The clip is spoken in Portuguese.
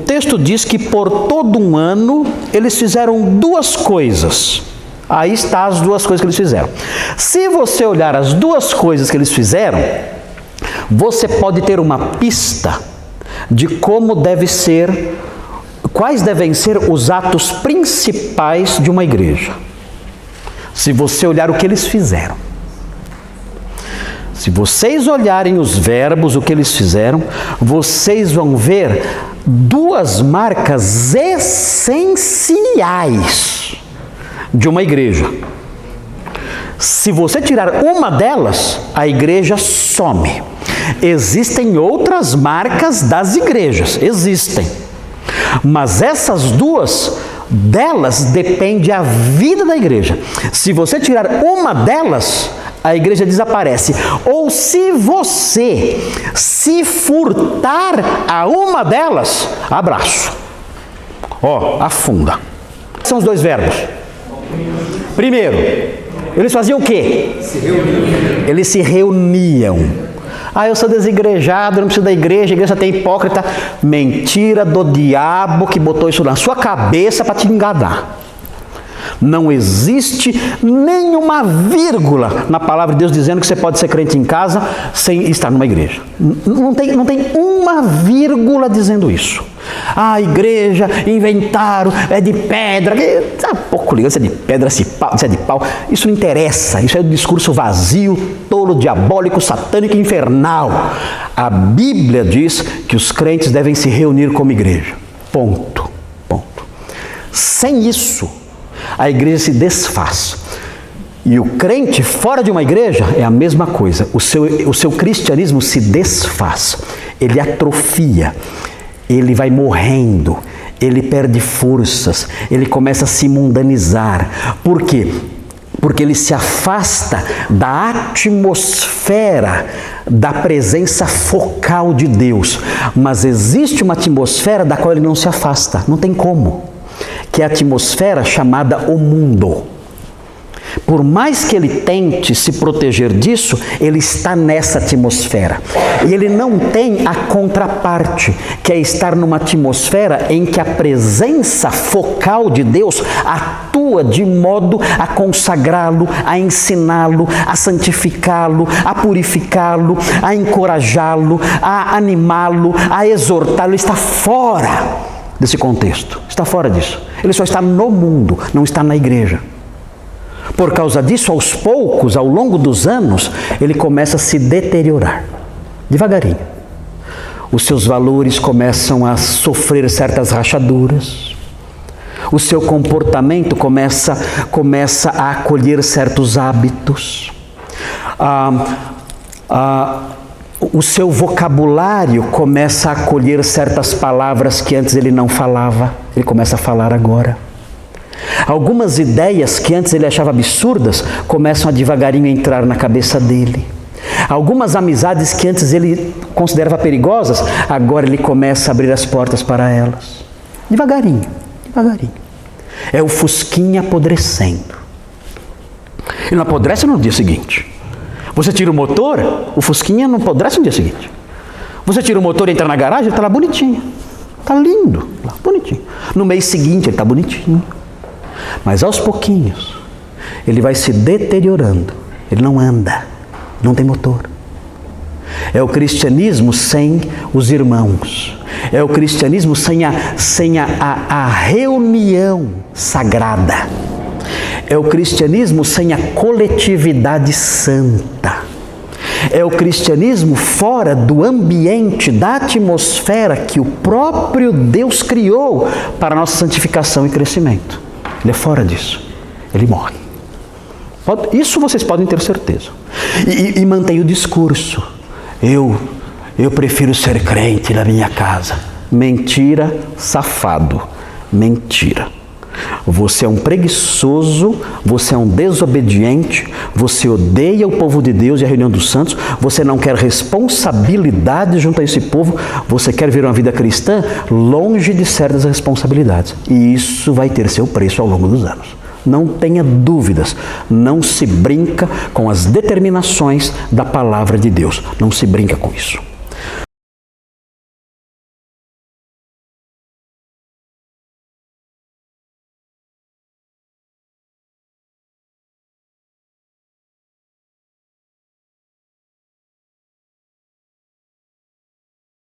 O texto diz que por todo um ano eles fizeram duas coisas. Aí está as duas coisas que eles fizeram. Se você olhar as duas coisas que eles fizeram, você pode ter uma pista de como deve ser, quais devem ser os atos principais de uma igreja. Se você olhar o que eles fizeram. Se vocês olharem os verbos, o que eles fizeram, vocês vão ver duas marcas essenciais de uma igreja. Se você tirar uma delas, a igreja some. Existem outras marcas das igrejas, existem. Mas essas duas, delas depende a vida da igreja. Se você tirar uma delas, a igreja desaparece. Ou se você se furtar a uma delas, abraço. Afunda. São os dois verbos. Primeiro, eles faziam o quê? Eles se reuniam. Eu sou desigrejado, não preciso da igreja, a igreja tem hipócrita. Mentira do diabo que botou isso na sua cabeça para te enganar. Não existe nenhuma vírgula na palavra de Deus dizendo que você pode ser crente em casa sem estar numa igreja. Não tem uma vírgula dizendo isso. A igreja inventaram, é de pedra. Pouco liga, se é de pedra, se é de pau. Isso não interessa. Isso é um discurso vazio, tolo, diabólico, satânico e infernal. A Bíblia diz que os crentes devem se reunir como igreja. Ponto. Sem isso, a igreja se desfaz. E o crente fora de uma igreja é a mesma coisa. O seu cristianismo se desfaz. Ele atrofia. Ele vai morrendo. Ele perde forças. Ele começa a se mundanizar. Por quê? Porque ele se afasta da atmosfera da presença focal de Deus. Mas existe uma atmosfera da qual ele não se afasta. Não tem como. Que é a atmosfera chamada o mundo. Por mais que ele tente se proteger disso, ele está nessa atmosfera. E ele não tem a contraparte, que é estar numa atmosfera em que a presença focal de Deus atua de modo a consagrá-lo, a ensiná-lo, a santificá-lo, a purificá-lo, a encorajá-lo, a animá-lo, a exortá-lo. Ele está fora desse contexto, está fora disso. Ele só está no mundo, não está na igreja. Por causa disso, aos poucos, ao longo dos anos, ele começa a se deteriorar, devagarinho. Os seus valores começam a sofrer certas rachaduras. O seu comportamento começa a acolher certos hábitos. O seu vocabulário começa a acolher certas palavras que antes ele não falava, ele começa a falar agora. Algumas ideias que antes ele achava absurdas começam a devagarinho entrar na cabeça dele. Algumas amizades que antes ele considerava perigosas, agora ele começa a abrir as portas para elas. Devagarinho. É o fusquinha apodrecendo. Ele não apodrece no dia seguinte. Você tira o motor, o fusquinha não apodrece no dia seguinte. Você tira o motor e entra na garagem, ele está lá bonitinho. Está lindo, lá, bonitinho. No mês seguinte ele está bonitinho. Mas aos pouquinhos, ele vai se deteriorando. Ele não anda, não tem motor. É o cristianismo sem os irmãos. É o cristianismo sem a reunião sagrada. É o cristianismo sem a coletividade santa. É o cristianismo fora do ambiente, da atmosfera que o próprio Deus criou para a nossa santificação e crescimento. Ele é fora disso. Ele morre. Isso vocês podem ter certeza. E mantém o discurso. Eu prefiro ser crente na minha casa. Mentira, safado. Mentira. Você é um preguiçoso, você é um desobediente, você odeia o povo de Deus e a reunião dos santos, você não quer responsabilidade junto a esse povo, você quer ver uma vida cristã longe de certas responsabilidades. E isso vai ter seu preço ao longo dos anos. Não tenha dúvidas, não se brinca com as determinações da palavra de Deus, não se brinca com isso.